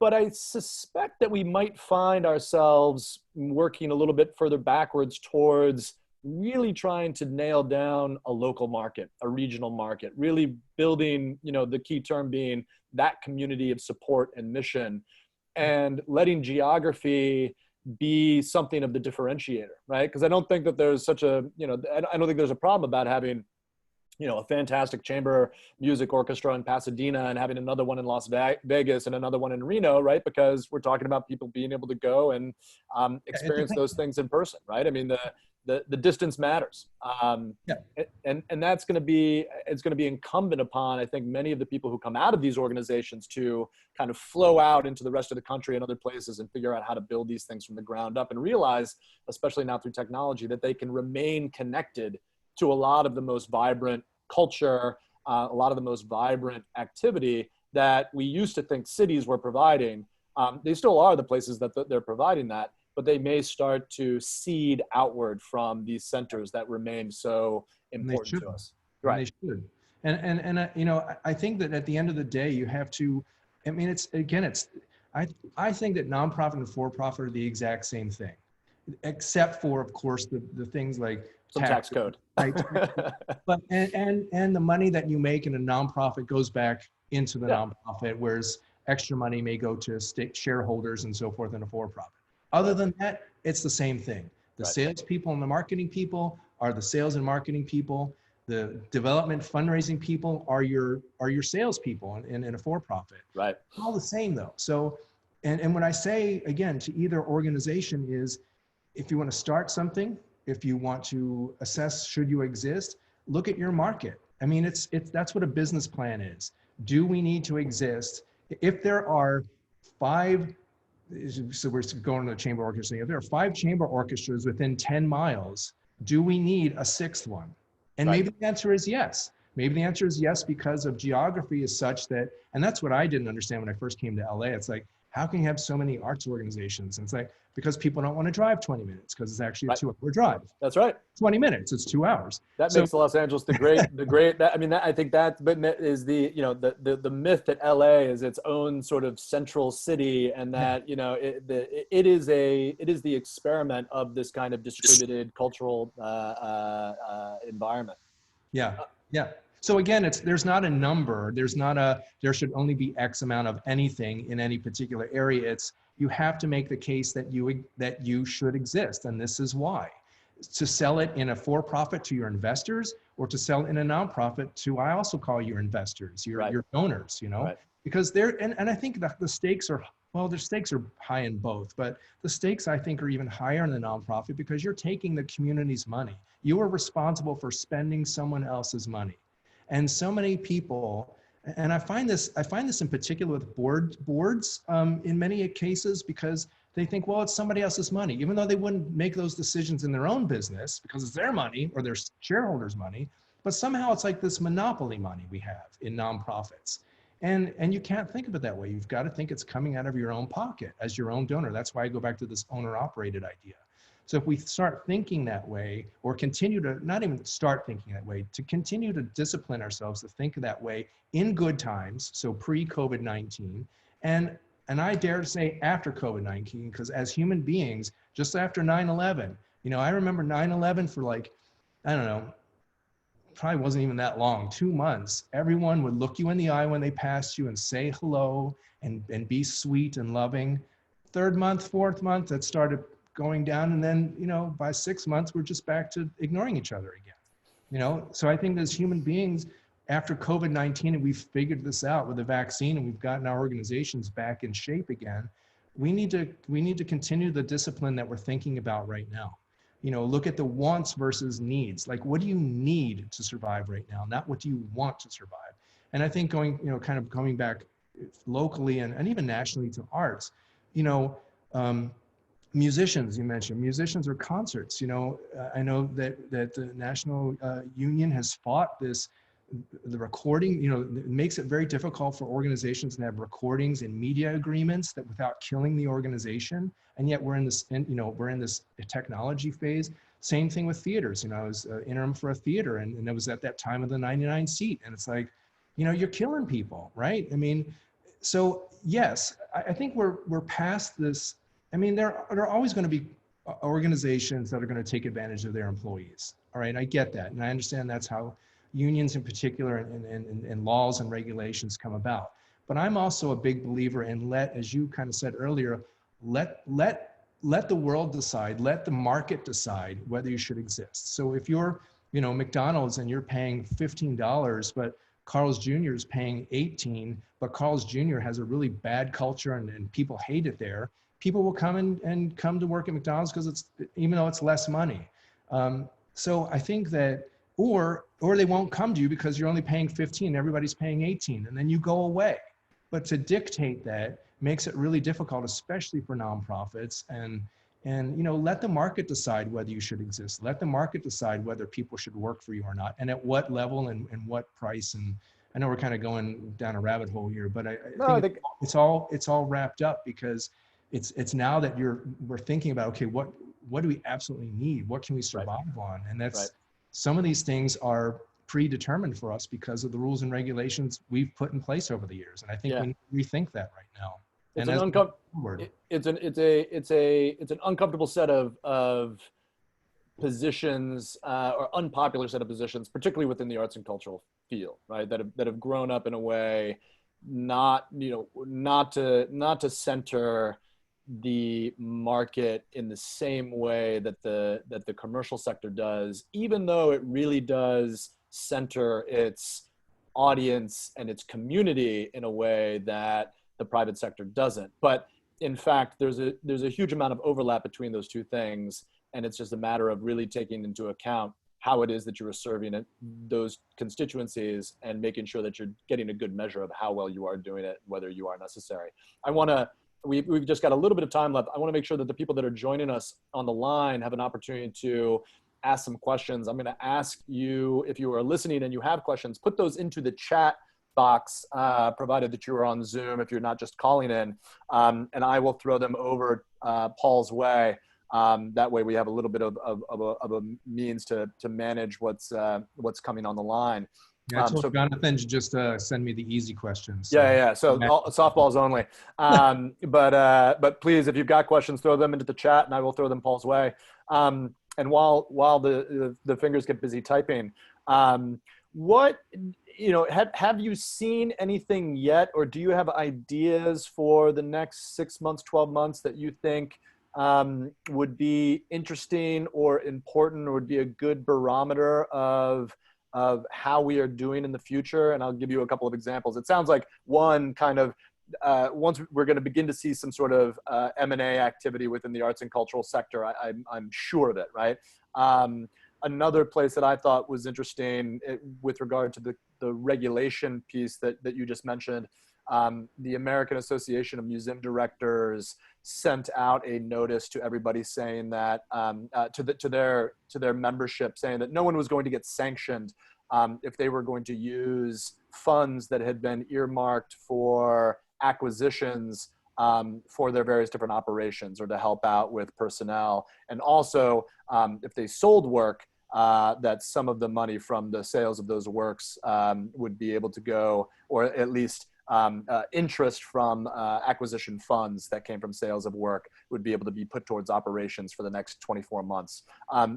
But I suspect that we might find ourselves working a little bit further backwards towards really trying to nail down a local market, a regional market, really building, the key term being that community of support and mission, and letting geography be something of the differentiator, right? Because I don't think that there's such a, I don't think there's a problem about having, a fantastic chamber music orchestra in Pasadena and having another one in Las Vegas and another one in Reno, right? Because we're talking about people being able to go and experience those things in person, right? The distance matters. And that's going to be, it's going to be incumbent upon, I think, many of the people who come out of these organizations to kind of flow out into the rest of the country and other places and figure out how to build these things from the ground up, and realize, especially now through technology, that they can remain connected to a lot of the most vibrant culture, a lot of the most vibrant activity that we used to think cities were providing. They still are the places that they're providing that, but they may start to seed outward from these centers that remain so important to us. Right. And they should. And I think that at the end of the day, you have to, I think that nonprofit and for-profit are the exact same thing, except for, of course, the things like some tax code. Right. But and the money that you make in a nonprofit goes back into the nonprofit, whereas extra money may go to state shareholders and so forth in a for-profit. Other than that, it's the same thing. The salespeople and the marketing people are the sales and marketing people. The development fundraising people are your salespeople in a for-profit. Right. All the same though. So, and when I say, again, to either organization is, if you want to start something, if you want to assess should you exist, look at your market. I mean, that's what a business plan is. Do we need to exist? If there are five, so we're going to the chamber orchestra, if there are 5 chamber orchestras within 10 miles, do we need a 6th one? And Right. maybe the answer is yes. Maybe the answer is yes because of geography is such that, and that's what I didn't understand when I first came to LA. It's like, how can you have so many arts organizations? And it's like, because people don't want to drive 20 minutes because it's actually a Right. 2-hour drive. That's right. 20 minutes, it's 2 hours. That So makes Los Angeles I mean, I think that is the myth that LA is its own sort of central city, and that, it is the experiment of this kind of distributed cultural environment. yeah, yeah. So again, there's not a number. There should only be X amount of anything in any particular area. You have to make the case that you should exist, and this is why. To sell it in a for-profit to your investors, or to sell it in a nonprofit to, I also call your investors, your donors, Right. because and I think that the stakes are, well, the stakes are high in both, but the stakes I think are even higher in the nonprofit because you're taking the community's money. You are responsible for spending someone else's money. And so many people, and I find this in particular with boards in many cases, because they think, well, it's somebody else's money, even though they wouldn't make those decisions in their own business because it's their money or their shareholders' money. But somehow it's like this monopoly money we have in nonprofits. And you can't think of it that way. You've got to think it's coming out of your own pocket as your own donor. That's why I go back to this owner-operated idea. So if we start thinking that way, or continue to not even start thinking that way, to continue to discipline ourselves to think that way in good times, so pre-COVID-19, and I dare to say after COVID-19, because as human beings, just after 9/11, I remember 9/11 for like, I don't know, probably wasn't even that long, 2 months. Everyone would look you in the eye when they passed you and say hello and be sweet and loving. 3rd month, 4th month, that started going down. And then, by 6 months, we're just back to ignoring each other again. So I think as human beings, after COVID-19, and we've figured this out with the vaccine, and we've gotten our organizations back in shape again, we need to continue the discipline that we're thinking about right now. Look at the wants versus needs. Like, what do you need to survive right now? Not what do you want to survive. And I think kind of coming back locally and even nationally to arts, musicians, you mentioned, musicians or concerts. I know that the National Union has fought the recording, it makes it very difficult for organizations to have recordings and media agreements that without killing the organization. And yet we're in this technology phase. Same thing with theaters. I was interim for a theater, and it was at that time of the 99 seat. And it's like, you're killing people, right? I mean, so yes, I think we're past this. I mean, there are always going to be organizations that are going to take advantage of their employees. All right, I get that. And I understand that's how unions in particular and laws and regulations come about. But I'm also a big believer in as you kind of said earlier, let the world decide, let the market decide whether you should exist. So if you're, McDonald's and you're paying $15, but Carl's Jr. is paying $18, but Carl's Jr. has a really bad culture and people hate it there, people will come and come to work at McDonald's because even though it's less money. So I think that, or they won't come to you because you're only paying 15, everybody's paying 18, and then you go away. But to dictate that makes it really difficult, especially for nonprofits. And let the market decide whether you should exist. Let the market decide whether people should work for you or not, and at what level and what price. And I know we're kind of going down a rabbit hole here, but I think it's all wrapped up, because it's now that we're thinking about, okay, what do we absolutely need? What can we survive on? And that's some of these things are predetermined for us because of the rules and regulations we've put in place over the years. And I think we need to rethink that right now. It's an uncomfortable set of positions, or unpopular set of positions, particularly within the arts and cultural field, right? That have grown up in a way not to center the market in the same way that the commercial sector does, even though it really does center its audience and its community in a way that the private sector doesn't. But in fact, there's a huge amount of overlap between those two things. And it's just a matter of really taking into account how it is that you are serving it, those constituencies, and making sure that you're getting a good measure of how well you are doing it, whether you are necessary. We've just got a little bit of time left. I want to make sure that the people that are joining us on the line have an opportunity to ask some questions. I'm going to ask you, if you are listening and you have questions, put those into the chat box, provided that you are on Zoom, if you're not just calling in, and I will throw them over Paul's way. That way we have a little bit of a means to manage what's coming on the line. Yeah, I told Jonathan to just send me the easy questions. So. Yeah. So softballs only. But please, if you've got questions, throw them into the chat, and I will throw them Paul's way. And while the fingers get busy typing, what, have you seen anything yet, or do you have ideas for the next 6 months, 12 months that you think would be interesting or important, or would be a good barometer of how we are doing in the future? And I'll give you a couple of examples. It sounds like one kind of, once we're going to begin to see some sort of M&A activity within the arts and cultural sector, I'm sure of it, right? Another place that I thought was interesting with regard to the regulation piece that you just mentioned, the American Association of Museum Directors sent out a notice to everybody saying that to their membership, saying that no one was going to get sanctioned if they were going to use funds that had been earmarked for acquisitions for their various different operations, or to help out with personnel. And also, if they sold work, that some of the money from the sales of those works would be able to go, or at least interest from acquisition funds that came from sales of work would be able to be put towards operations for the next 24 months.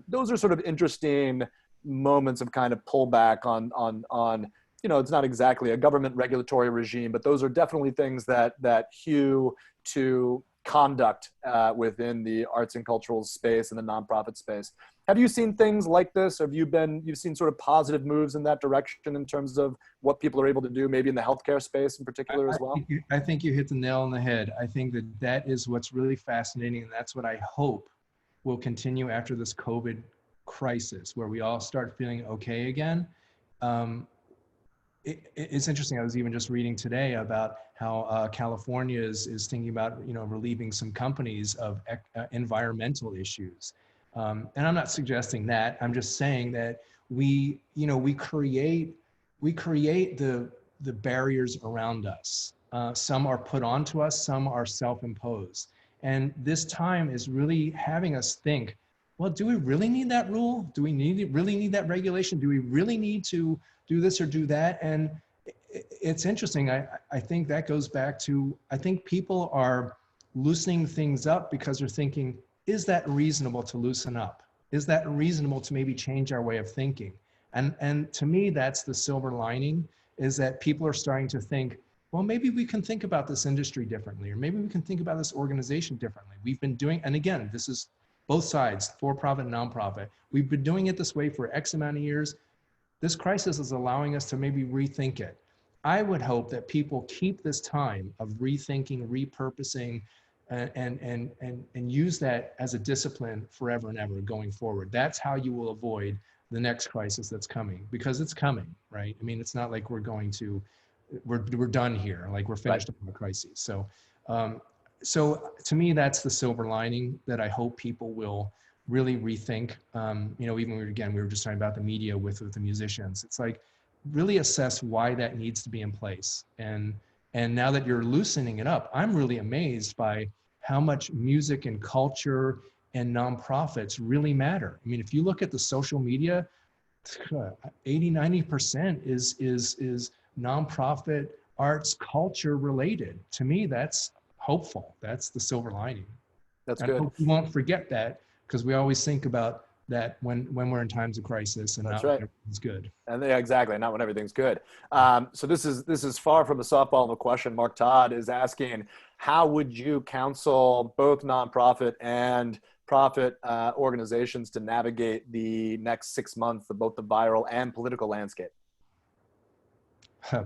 Those are sort of interesting moments of kind of pullback on it's not exactly a government regulatory regime, but those are definitely things that hew to conduct within the arts and cultural space and the nonprofit space. Have you seen things like this? You've seen sort of positive moves in that direction in terms of what people are able to do, maybe in the healthcare space in particular as well? I think you hit the nail on the head. I think that is what's really fascinating, and that's what I hope will continue after this COVID crisis, where we all start feeling okay again. It's interesting. I was even just reading today about how California is thinking about relieving some companies of environmental issues. And I'm not suggesting that. I'm just saying that we create the barriers around us. Some are put onto us, some are self-imposed. And this time is really having us think, well, do we really need that rule? Do we really need that regulation? Do we really need to do this or do that? And it's interesting. I think that goes back to, I think people are loosening things up because they're thinking, is that reasonable to loosen up? Is that reasonable to maybe change our way of thinking? And to me, that's the silver lining, is that people are starting to think, well, maybe we can think about this industry differently, or maybe we can think about this organization differently. We've been doing, and again, this is both sides, for-profit and nonprofit. We've been doing it this way for X amount of years. This crisis is allowing us to maybe rethink it. I would hope that people keep this time of rethinking, repurposing, and use that as a discipline forever and ever going forward. That's how you will avoid the next crisis that's coming, because it's coming, right? I mean, it's not like we're done here, like we're finished with the crisis. So to me, that's the silver lining that I hope people will really rethink. Even we were just talking about the media with the musicians. It's like, really assess why that needs to be in place. And now that you're loosening it up, I'm really amazed by how much music and culture and nonprofits really matter. I mean, if you look at the social media, 80-90% is nonprofit, arts, culture related. To me, that's hopeful. That's the silver lining. That's good. I hope we won't forget that, because we always think about that when we're in times of crisis, and that's not right. when everything's good. And exactly, not when everything's good. So this is far from a softball of a question. Mark Todd is asking, how would you counsel both nonprofit and profit organizations to navigate the next 6 months of both the viral and political landscape?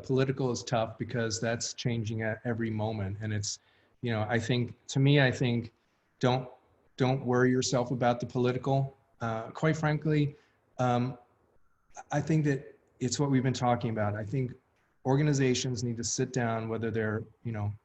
Political is tough because that's changing at every moment. And it's, I think, don't Don't worry yourself about the political. Quite frankly, I think that it's what we've been talking about. I think organizations need to sit down, whether they're,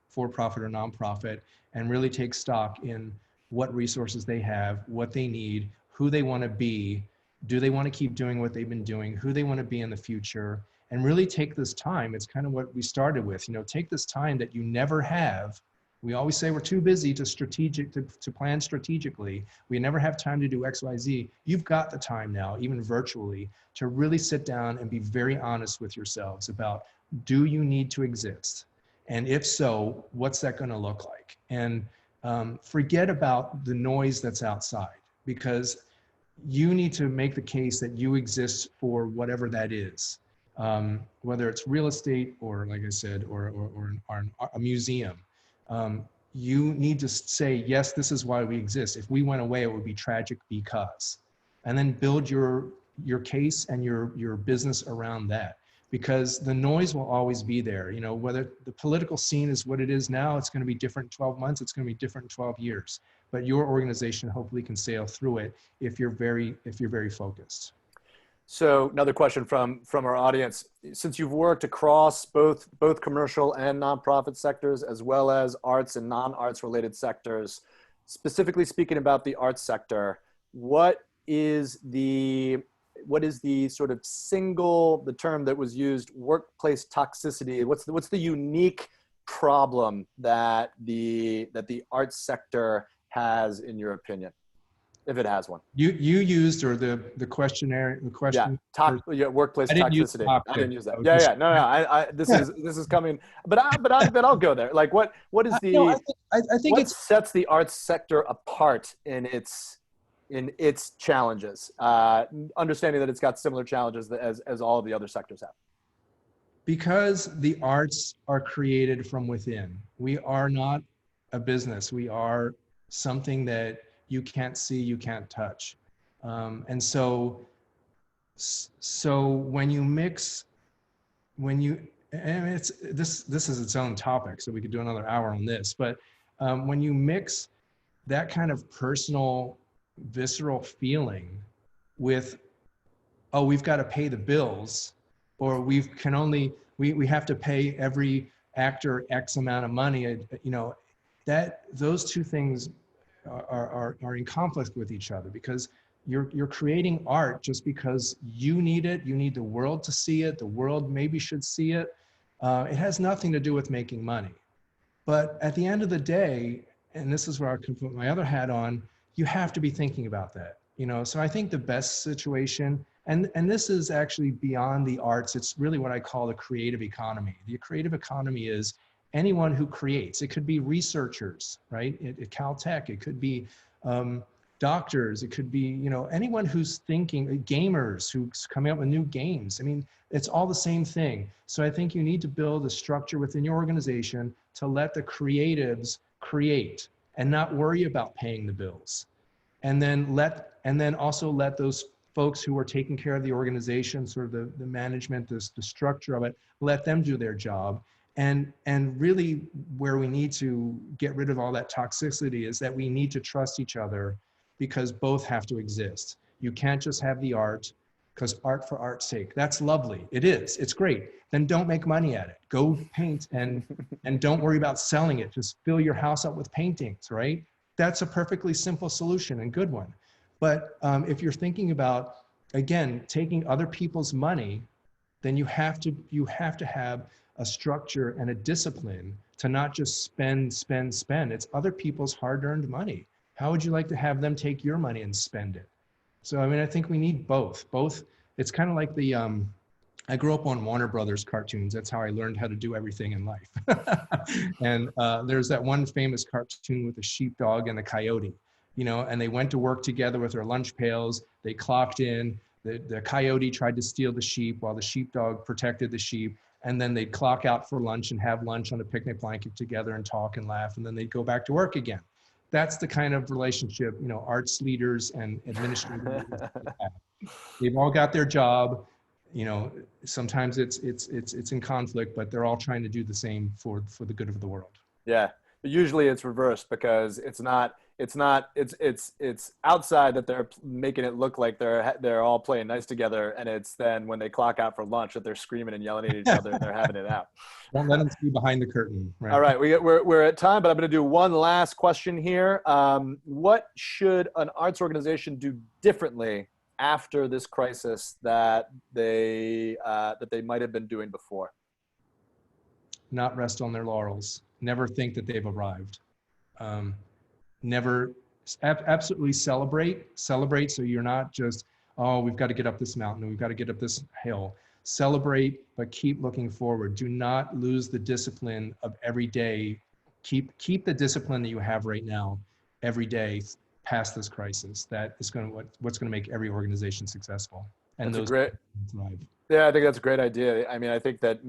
for profit or nonprofit, and really take stock in what resources they have, what they need, who they want to be, do they want to keep doing what they've been doing, who they want to be in the future, and really take this time. It's kind of what we started with, take this time that you never have. We always say we're too busy to plan strategically. We never have time to do X, Y, Z. You've got the time now, even virtually, to really sit down and be very honest with yourselves about, do you need to exist? And if so, what's that going to look like? And forget about the noise that's outside, because you need to make the case that you exist for whatever that is, whether it's real estate or, like I said, or a museum. You need to say, yes, this is why we exist. If we went away, it would be tragic because, and then build your case and your business around that, because the noise will always be there. Whether the political scene is what it is now, it's going to be different in 12 months, it's going to be different in 12 years. But your organization hopefully can sail through it if you're very focused. So another question from our audience: since you've worked across both commercial and nonprofit sectors, as well as arts and non-arts related sectors, specifically speaking about the arts sector, what is the sort of the term that was used, workplace toxicity? What's the unique problem that the arts sector has, in your opinion, if it has one? You used, or the questionnaire, the question. Workplace toxicity. I didn't use that. No. This is coming, but I'll go there. Like, what is the? I think what sets the arts sector apart in its challenges, understanding that it's got similar challenges as all of the other sectors have. Because the arts are created from within. We are not a business. We are something that you can't see, you can't touch. And so when you mix, and this is its own topic, so we could do another hour on this, but when you mix that kind of personal, visceral feeling with, oh, we've got to pay the bills, or we have to pay every actor X amount of money, that those two things are in conflict with each other, because you're creating art just because you need it. You need the world to see it. The world maybe should see it. It has nothing to do with making money. But at the end of the day, and this is where I can put my other hat on, you have to be thinking about that. So I think the best situation, and this is actually beyond the arts, it's really what I call the creative economy. The creative economy is anyone who creates. It could be researchers, right, at Caltech. It could be doctors. It could be, anyone who's thinking, gamers who's coming up with new games. I mean, it's all the same thing. So I think you need to build a structure within your organization to let the creatives create and not worry about paying the bills. And then also let those folks who are taking care of the organization, sort of the management, the structure of it, let them do their job. And really where we need to get rid of all that toxicity is that we need to trust each other, because both have to exist. You can't just have the art, because art for art's sake, that's lovely. It is, it's great. Then don't make money at it. Go paint and don't worry about selling it. Just fill your house up with paintings, right? That's a perfectly simple solution and good one. But if you're thinking about, again, taking other people's money, then you have to have a structure and a discipline to not just spend. It's other people's hard-earned money. How would you like to have them take your money and spend it? So, I think we need both. It's kind of like I grew up on Warner Brothers cartoons. That's how I learned how to do everything in life. And there's that one famous cartoon with a sheepdog and a coyote, and they went to work together with their lunch pails. They clocked in. The coyote tried to steal the sheep while the sheepdog protected the sheep. And then they'd clock out for lunch and have lunch on a picnic blanket together and talk and laugh. And then they'd go back to work again. That's the kind of relationship, arts leaders and administrators have. They've all got their job. Sometimes it's in conflict, but they're all trying to do the same for the good of the world. Yeah. Usually it's reversed because it's outside that they're making it look like they're all playing nice together, and it's then when they clock out for lunch that they're screaming and yelling at each other and they're having it out. Don't let them see behind the curtain. Right. All right, we're at time, but I'm going to do one last question here. What should an arts organization do differently after this crisis that they might have been doing before? Not rest on their laurels. Never think that they've arrived. Never, absolutely celebrate. So you're not just, oh, we've got to get up this mountain, we've got to get up this hill. Celebrate, but keep looking forward. Do not lose the discipline of every day. Keep the discipline that you have right now every day past this crisis. That is what's going to make every organization successful. And That's those great. thrive. Yeah, I think that's a great idea. I mean, I think that,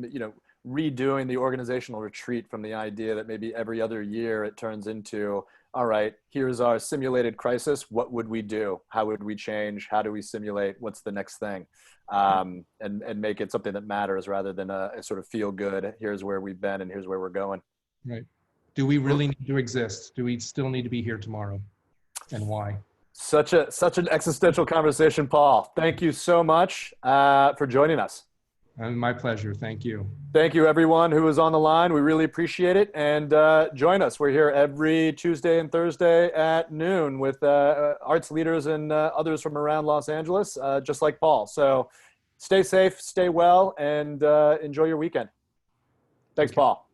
redoing the organizational retreat from the idea that maybe every other year it turns into, all right, here's our simulated crisis. What would we do? How would we change? How do we simulate? What's the next thing? And make it something that matters rather than a sort of feel good. Here's where we've been and here's where we're going. Right. Do we really need to exist? Do we still need to be here tomorrow? And why? Such an existential conversation, Paul. Thank you so much for joining us. My pleasure. Thank you. Thank you, everyone who was on the line. We really appreciate it. And join us. We're here every Tuesday and Thursday at noon with arts leaders and others from around Los Angeles, just like Paul. So stay safe, stay well, and enjoy your weekend. Thanks, Paul.